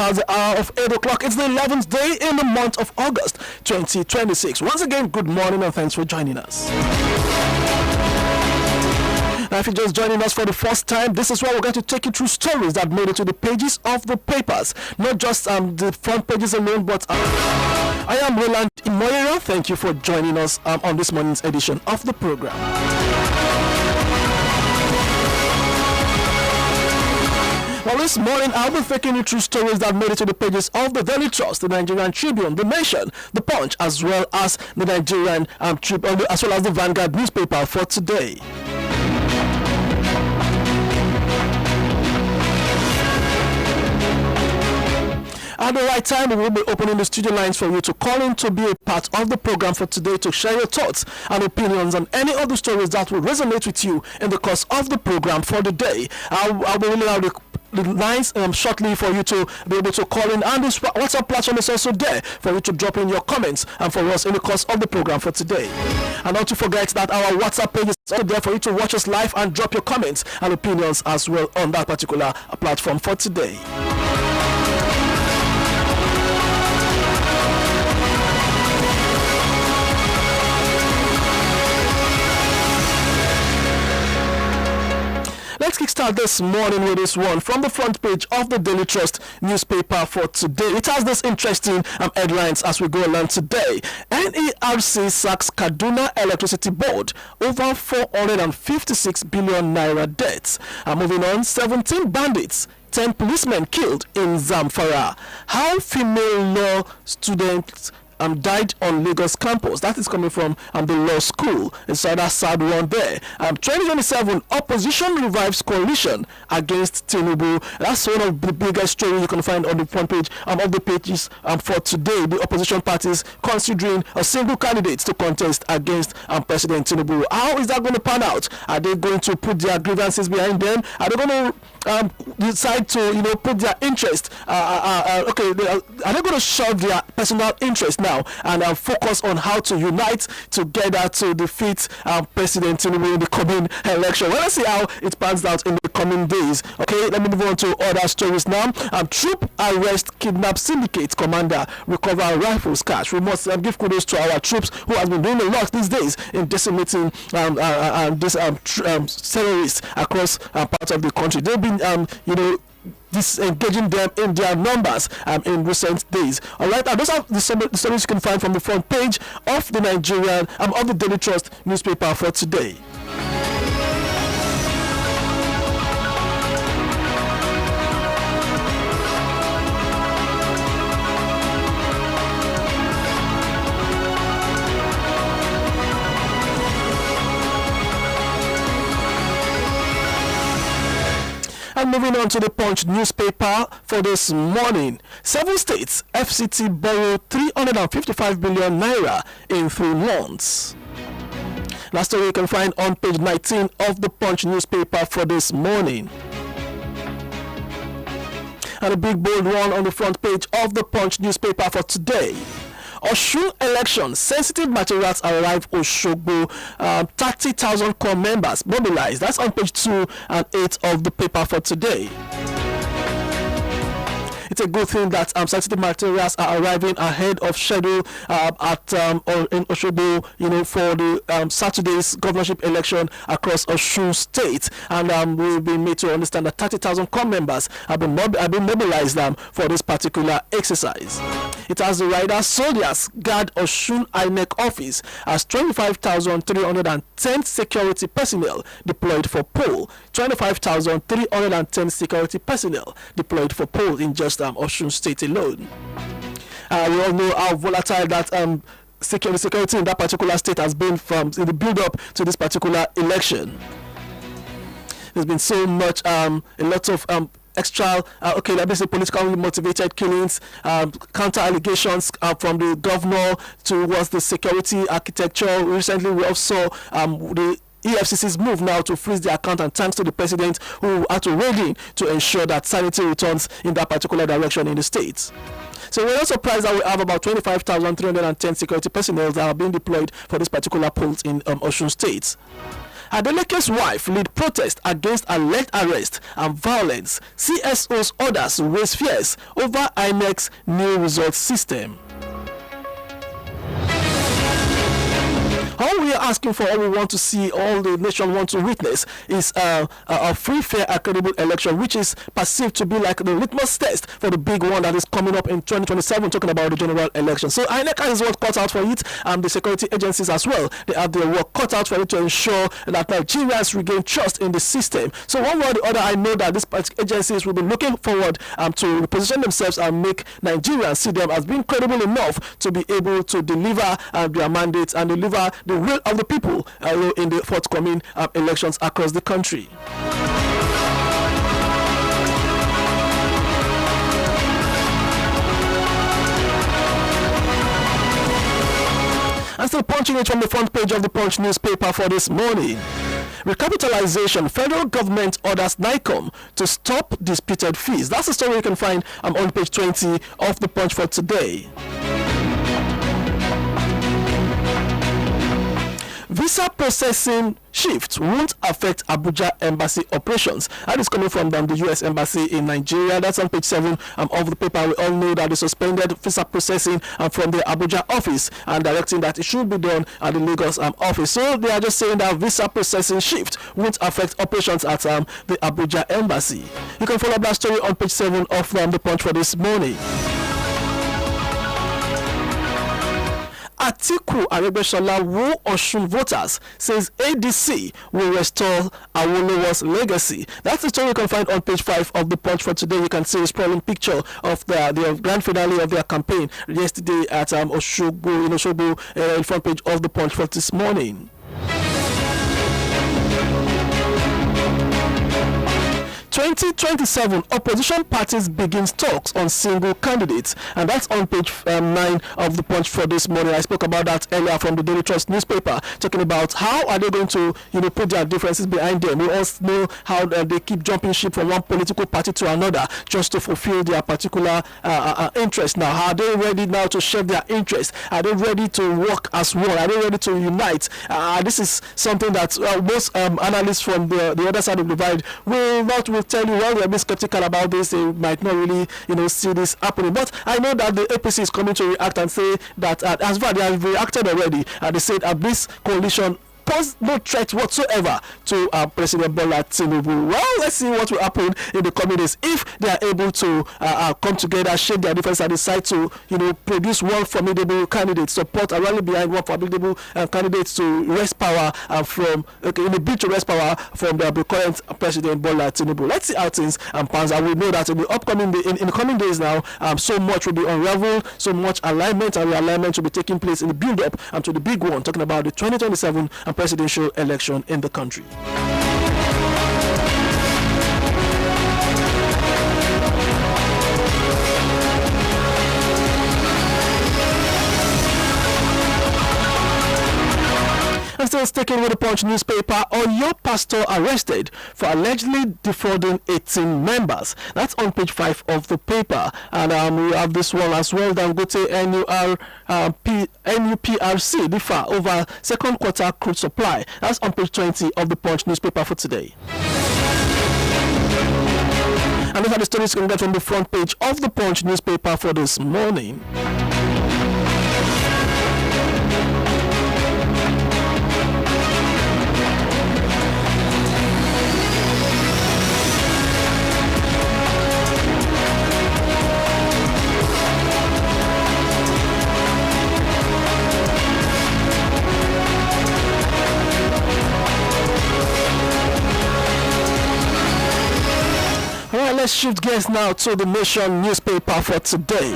past the hour of 8 o'clock. It's the 11th day in the month of August 2026. Once again, good morning and thanks for joining us. Now, if you're just joining us for the first time, this is where we're going to take you through stories that made it to the pages of the papers. Not just the front pages alone, but I am Roland Imoyera. Thank you for joining us on this morning's edition of the program. Well, this morning I'll be taking you through stories that made it to the pages of the Daily Trust, the Nigerian Tribune, the Nation, the Punch, as well as the Nigerian Tribune, as well as the Vanguard newspaper for today. At the right time, we will be opening the studio lines for you to call in to be a part of the program for today, to share your thoughts and opinions on any of the stories that will resonate with you in the course of the program for the day. I'll be reading out the lines shortly for you to be able to call in, and this WhatsApp platform is also there for you to drop in your comments and for us in the course of the program for today. And not to forget that our WhatsApp page is also there for you to watch us live and drop your comments and opinions as well on that particular platform for today. Let's kickstart this morning with this one from the front page of the Daily Trust newspaper for today. It has this interesting headlines as we go along today. NERC sacks Kaduna Electricity Board over 456 billion naira debts. Moving on, 17 bandits, 10 policemen killed in Zamfara. How female law students died on Lagos campus. That is coming from the law school. Inside that sad one there. 2027 opposition revives coalition against Tinubu. That's one of the biggest stories you can find on the front page of the pages for today. The opposition parties considering a single candidate to contest against President Tinubu. How is that going to pan out? Are they going to put their grievances behind them? Are they going to decide to put their interest? Are they going to shove their personal interest now and focus on how to unite together to defeat President Tinubu in the coming election? Well, let's see how it pans out in the coming days. Okay, let me move on to other stories now. Troop arrest kidnap syndicate commander, recover rifles cash. We must give kudos to our troops who have been doing a lot these days in decimating these terrorists across parts of the country. They've been disengaging them in their numbers in recent days. All right, and those are the stories you can find from the front page of the Nigerian of the Daily Trust newspaper for today. And moving on to the Punch newspaper for this morning. 7 states, FCT borrowed 355 billion naira in 3 months. Last story you can find on page 19 of the Punch newspaper for this morning. And a big bold one on the front page of the Punch newspaper for today. Osun election, sensitive materials arrive Oshogbo, 30,000 core members mobilized. That's on page 2 and 8 of the paper for today. It's a good thing that sensitive materials are arriving ahead of schedule in Oshogbo, for the Saturday's governorship election across Osun State, and we've been made to understand that 30,000 core members have been mobilized for this particular exercise. It has the rider soldiers guard Osun INEC office as 25,310 security personnel deployed for poll. 25,310 security personnel deployed for poll in just Osun State alone. We all know how volatile that security in that particular state has been from in the build-up to this particular election. There's been so much, a lot of extra, let me say, politically motivated killings, counter allegations from the governor towards the security architecture. Recently, we also the EFCC's move now to freeze the account, and thanks to the president who had to raid in to ensure that sanity returns in that particular direction in the states. So we're not surprised that we have about 25,310 security personnel that are being deployed for this particular polls in Osun State. Adeleke's wife lead protest against alleged arrest and violence. CSO's orders raise fears over INEC's new results system. All we are asking for, all we want to see, all the nation want to witness is a free, fair, and credible election, which is perceived to be like the litmus test for the big one that is coming up in 2027, talking about the general election. So INEC has work cut out for it, and the security agencies as well. They have their work cut out for it to ensure that Nigerians regain trust in the system. So one way or the other, I know that these agencies will be looking forward to reposition themselves and make Nigerians see them as being credible enough to be able to deliver their mandates and deliver the will of the people in the forthcoming elections across the country. And still punching it from the front page of the Punch newspaper for this morning. Recapitalization, federal government orders NICOM to stop disputed fees. That's the story you can find on page 20 of the Punch for today. Visa processing shift won't affect Abuja embassy operations. That is coming from the U.S. embassy in Nigeria. That's on page 7 of the paper. We all know that they suspended visa processing from the Abuja office and directing that it should be done at the Lagos office. So they are just saying that visa processing shift won't affect operations at the Abuja embassy. You can follow that story on page 7 of the Punch for this morning. Atiku Aregbesola woo Osun voters, says ADC will restore Awolowo's legacy. That's the story you can find on page 5 of the Punch for today. You can see a sprawling picture of the grand finale of their campaign yesterday at Osogbo, in Osogbo, in front page of the Punch for this morning. 2027 opposition parties begins talks on single candidates, and that's on page 9 of the Punch for this morning. I spoke about that earlier from the Daily Trust newspaper, talking about how are they going to put their differences behind them. We all know how they keep jumping ship from one political party to another just to fulfill their particular interest. Now, are they ready now to share their interest? Are they ready to work as one? Are they ready to unite? This is something that most analysts from the other side of the divide will tell you, well, they're a bit skeptical about this. They might not really, see this happening. But I know that the APC is coming to react and say that as far they have reacted already, they said this coalition pose no threat whatsoever to President Bola Tinubu. Well, let's see what will happen in the coming days if they are able to come together, shake their difference, and decide to, produce one formidable candidate, support and rally behind one formidable candidate to wrest power in a bid to wrest power from the current President Bola Tinubu. Let's see how things pans out. We know that in the upcoming in the coming days now, so much will be unraveled, so much alignment and realignment will be taking place in the build-up to the big one, talking about the 2027 presidential election in the country. And still sticking with the Punch newspaper, your pastor arrested for allegedly defrauding 18 members. That's on page 5 of the paper. And we have this one as well. Dangote NUPRC differ over second quarter crude supply. That's on page 20 of the Punch newspaper for today. And these are the stories you can get from the front page of the Punch newspaper for this morning. Let's shift gears now to the Nation newspaper for today.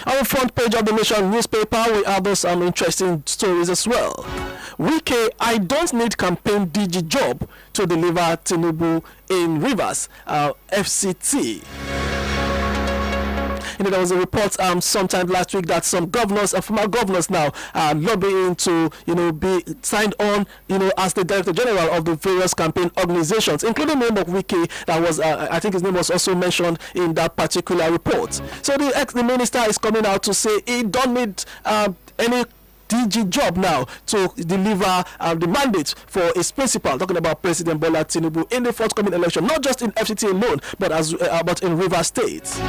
On the front page of the Nation newspaper, we have some interesting stories as well. Wike, I don't need campaign DG job to deliver Tinubu in Rivers, FCT. There was a report sometime last week that some governors and former governors now are lobbying to be signed on as the Director General of the various campaign organizations, including the name of Wiki that was I think his name was also mentioned in that particular report. So the minister is coming out to say he don't need any DG job now to deliver the mandate for his principal, talking about President Bola Tinubu in the forthcoming election, not just in FCT alone, but in Rivers State.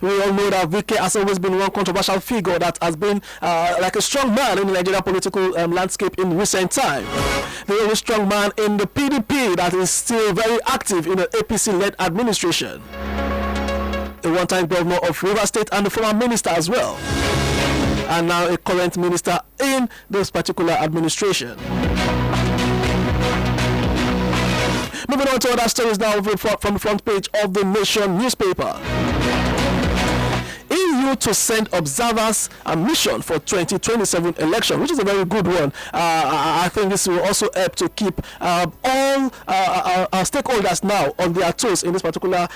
We all know that Wike has always been one controversial figure that has been like a strong man in the Nigerian political landscape in recent time. The only strong man in the PDP that is still very active in the APC-led administration. A one-time governor of Rivers State and a former minister as well. And now a current minister in this particular administration. Moving on to other stories now from the front page of the Nation newspaper. EU to send observers a mission for 2027 election, which is a very good one. I think this will also help to keep all our stakeholders now on their toes in this particular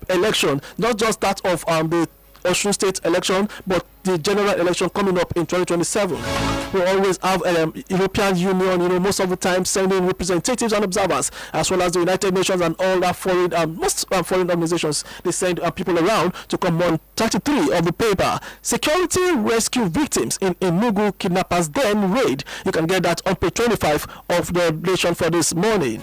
election, not just that of the Osun State election, but the general election coming up in 2027. We always have European Union, most of the time sending representatives and observers, as well as the United Nations and all that foreign, most foreign organizations. They send people around to come on 33 of the paper. Security rescue victims in Enugu kidnappers den raid. You can get that on page 25 of the Nation for this morning.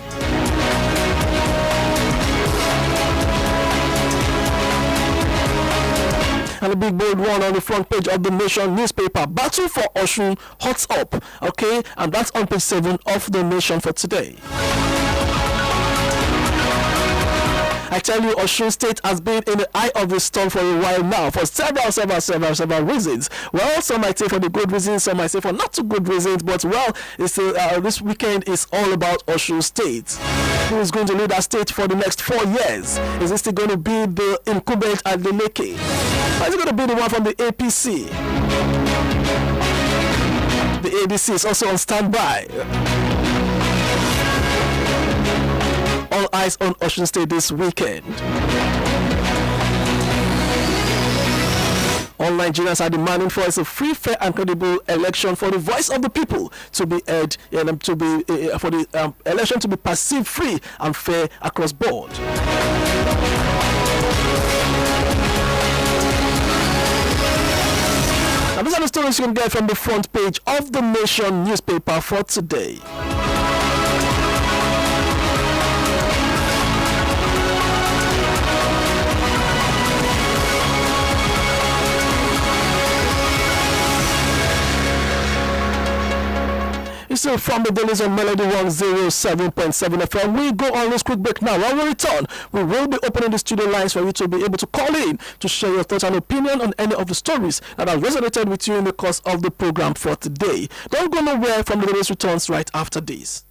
And a big bold one on the front page of the Nation newspaper. Battle for Osun hots up. Okay, and that's on page 7 of the Nation for today. I tell you, Osun State has been in the eye of the storm for a while now, for several reasons. Well, some might say for the good reasons, some might say for not so good reasons, but well, it's this weekend is all about Osun State. Who is going to lead that state for the next 4 years? Is it still going to be the incumbent at the Leke? Or is it going to be the one from the APC? The ADC is also on standby. All eyes on Osun State this weekend. All Nigerians are demanding for a free, fair, and credible election for the voice of the people to be heard, and for the election to be perceived free and fair across board. Now, these are the stories you can get from the front page of the Nation newspaper for today. So from the Dailies on Melody 107.7 FM, we go on this quick break now. When we return, we will be opening the studio lines for you to be able to call in to share your thoughts and opinion on any of the stories that have resonated with you in the course of the program for today. Don't go nowhere. From the Dailies returns right after this.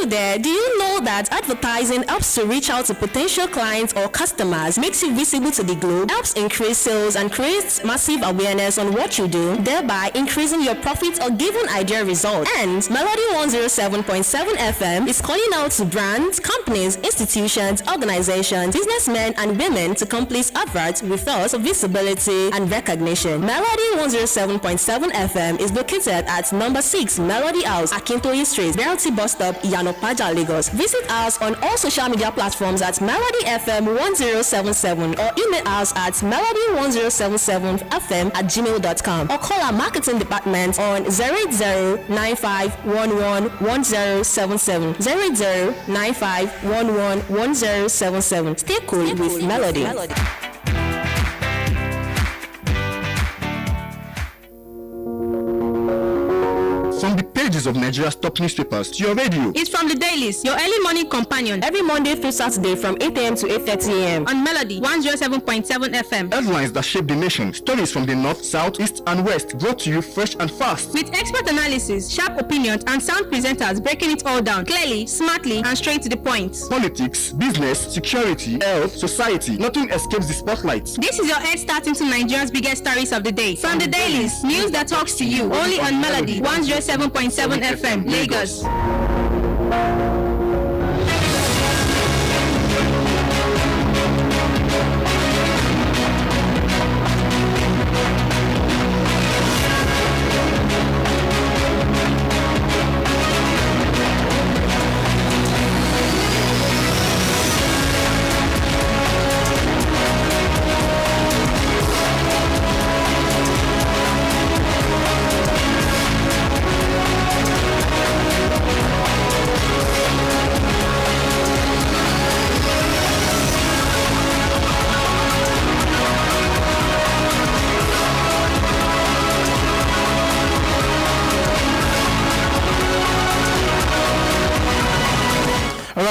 There, do you know that advertising helps to reach out to potential clients or customers, makes you visible to the globe, helps increase sales and creates massive awareness on what you do, thereby increasing your profits or giving ideal results? And Melody 107.7 FM is calling out to brands, companies, institutions, organizations, businessmen and women to complete adverts with us for visibility and recognition. Melody 107.7 FM is located at number 6 Melody House, Akintoye Street, Realty Bus Stop, Iyanopaja, Lagos. Visit us on all social media platforms at Melody FM 1077 or email us at melody1077fm@gmail.com or call our marketing department on 08095111077 08095111077. Stay cool with Melody. From the pages pages of Nigeria's top newspapers to your radio. It's from the Dailies, your early morning companion. Every Monday through Saturday from 8 a.m. to 8:30 a.m. on Melody 107.7 FM. Headlines that shape the nation. Stories from the north, south, east, and west. Brought to you fresh and fast. With expert analysis, sharp opinions, and sound presenters breaking it all down clearly, smartly, and straight to the point. Politics, business, security, health, society. Nothing escapes the spotlight. This is your head start into Nigeria's biggest stories of the day. From the Dailies, news that talks to you. Only on Melody 107.7 FM, Lagos.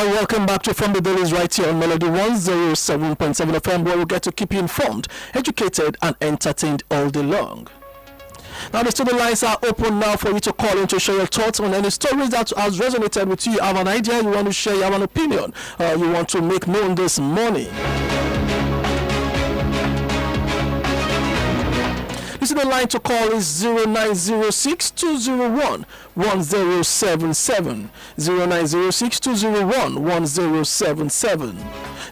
Welcome back to From the Dailies right here on Melody 107.7 FM, where we get to keep you informed, educated, and entertained all day long. Now the studio lines are open now for you to call in to share your thoughts on any stories that has resonated with you. You have an idea, you want to share, you have an opinion, you want to make known this morning. This is the line to call is 0906-201-1077. 0906-201-1077.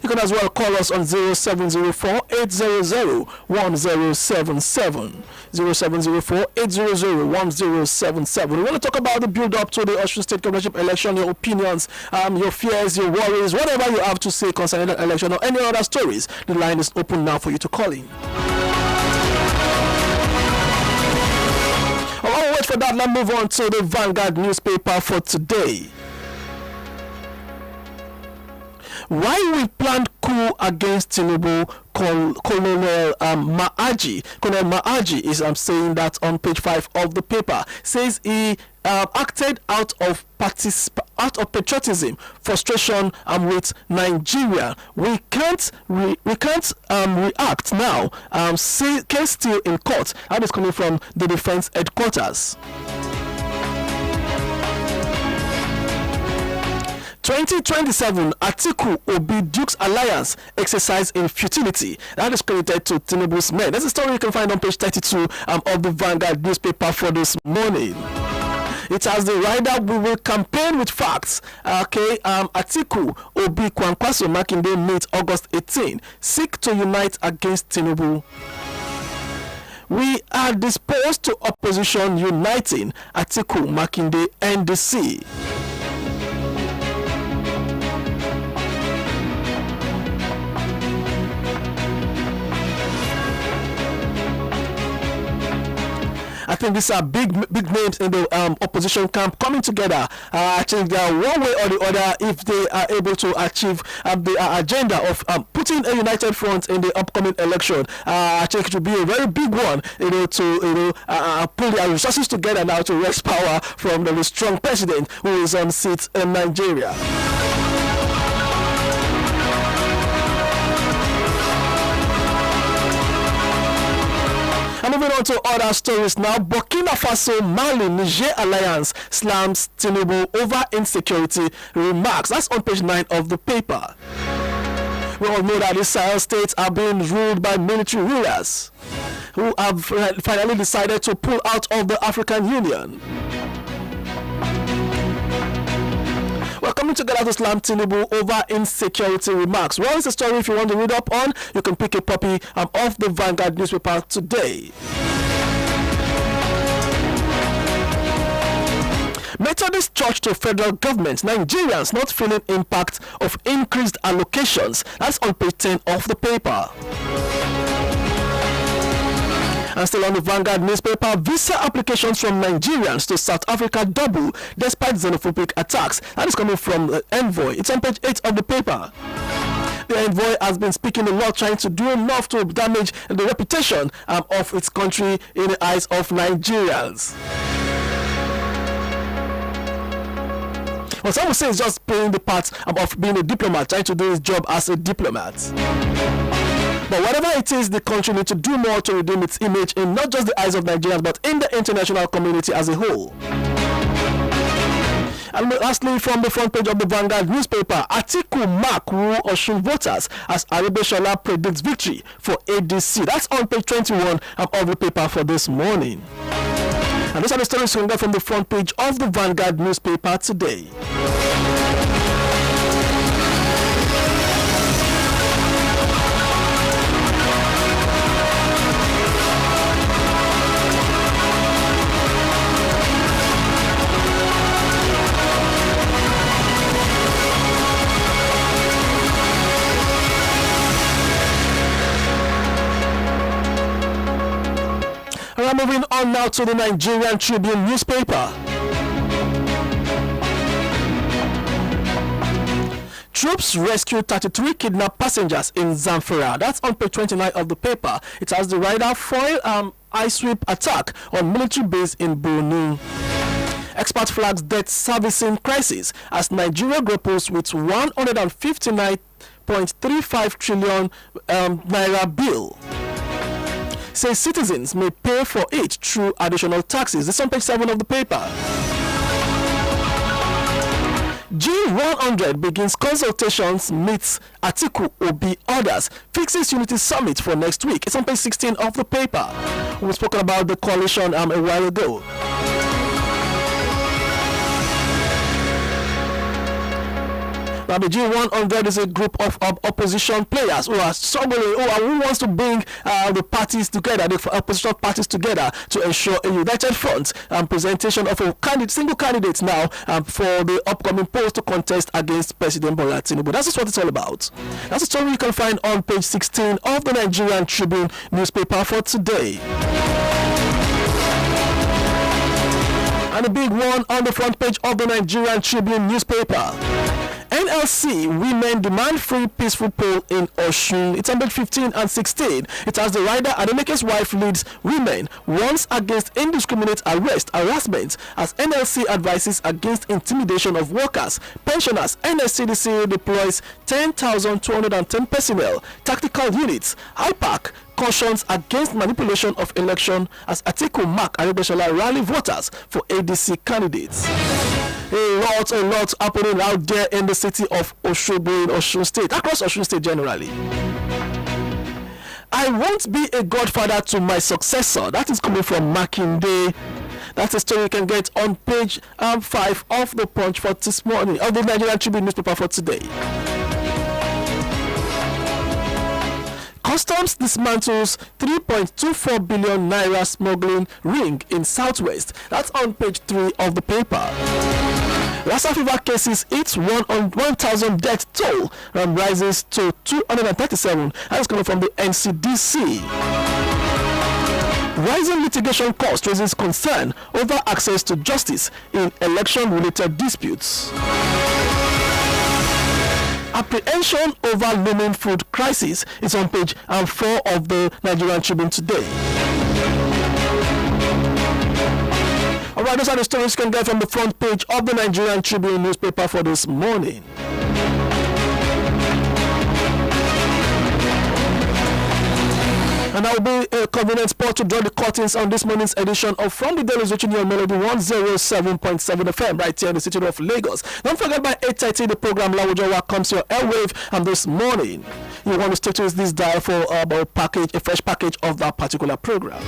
You can as well call us on 0704-800-1077. 0704-800-1077. We want to talk about the build-up to the Osun State Governorship election, your opinions, your fears, your worries, whatever you have to say concerning the election or any other stories. The line is open now for you to call in. I'll wait for that. Let's move on to the Vanguard newspaper for today. Why we planned coup against Tinubu, Colonel Maaji. Colonel Maaji is saying that on page 5 of the paper. Says he acted out of patriotism, frustration with Nigeria. We can't react now. Case still in court. That is coming from the defense headquarters. 2027 Atiku Obi Duke's alliance exercise in futility. That is credited to Tinubu's men. That's a story you can find on page 32 of the Vanguard newspaper for this morning. It has the rider, we will campaign with facts. Atiku Obi Kwankwaso Makinde meet August 18. Seek to unite against Tinubu. We are disposed to opposition uniting Atiku Makinde NDC. I think these are big names in the opposition camp coming together. I think they are one way or the other if they are able to achieve the agenda of putting a united front in the upcoming election. I think it will be a very big one, to pull their resources together now to wrest power from the strong president who is on seat in Nigeria. And moving on to other stories now. Burkina Faso, Mali, Niger alliance slams Tinubu over insecurity remarks. That's on page 9 of the paper. We all know that the Sahel states are being ruled by military rulers who have finally decided to pull out of the African Union. We're coming together to slam Tinubu over insecurity remarks. Well, it's a story if you want to read up on. You can pick a copy of the Vanguard newspaper today. Methodist Church to federal government. Nigerians not feeling impact of increased allocations. That's on page 10 of the paper. And still on the Vanguard newspaper, visa applications from Nigerians to South Africa double despite xenophobic attacks. That is coming from the Envoy. It's on page 8 of the paper. The Envoy has been speaking a lot, trying to do enough to damage the reputation of its country in the eyes of Nigerians. Well, some will say it's just playing the part of being a diplomat, trying to do his job as a diplomat. But whatever it is, the country needs to do more to redeem its image in not just the eyes of Nigerians, but in the international community as a whole. And lastly, from the front page of the Vanguard newspaper, Atiku mark rule Osun voters as Arebeshola predicts victory for ADC. That's on page 21 of the paper for this morning. And those are the stories we got from the front page of the Vanguard newspaper today. Alright, moving on now to the Nigerian Tribune newspaper. Troops rescue 33 kidnapped passengers in Zamfara. That's on page 29 of the paper. It has the rider foil ice sweep attack on military base in Borno. Expert flags debt servicing crisis as Nigeria grapples with 159.35 trillion naira bill. Says citizens may pay for it through additional taxes. This is on page 7 of the paper. G100 begins consultations, meets Atiku Obi orders, fixes unity summit for next week. It's on page 16 of the paper. We've spoken about the coalition a while ago. Now, the G100 is a group of opposition players who are struggling, who wants to bring the parties together, the opposition parties together to ensure a united front and presentation of a single candidate now for the upcoming polls to contest against President Bola Tinubu. That's just what it's all about. That's a story you can find on page 16 of the Nigerian Tribune newspaper for today. And a big one on the front page of the Nigerian Tribune newspaper. NLC women demand free peaceful poll in Osun. It's on page 15 and 16. It has the rider Adeneke's wife leads women warns against indiscriminate arrest, harassment as NLC advises against intimidation of workers. Pensioners, NSCDC deploys 10,210 personnel, tactical units, IPAC cautions against manipulation of election as Atiku mark Arebeshola rally voters for ADC candidates. A lot happening out there in the city of Osogbo in Osun State, across Osun State generally. I won't be a godfather to my successor. That is coming from Makinde. That's a story you can get on page 5 of the Punch for this morning, of the Nigerian Tribune newspaper for today. Customs dismantles 3.24 billion naira smuggling ring in Southwest. That's on page 3 of the paper. Lassa fever cases hits 1,000 death toll rises to 237. That's coming from the NCDC. Rising litigation cost raises concern over access to justice in election-related disputes. Apprehension over looming food crisis is on page 4 of the Nigerian Tribune today. Alright, those are the stories you can get from the front page of the Nigerian Tribune newspaper for this morning. And I will be a convenient spot to draw the curtains on this morning's edition of From the Dailies, reaching your melody 107.7 FM right here in the city of Lagos. Don't forget by 8:30 the program Lawujowa comes your airwave, and this morning you want to stay to this dial for a fresh package of that particular program.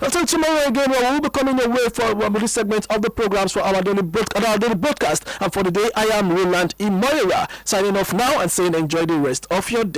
Until tomorrow again, we will be coming your way for this segment of the programs for our daily broadcast. And for the day, I am Roland Imoyera, signing off now and saying enjoy the rest of your day.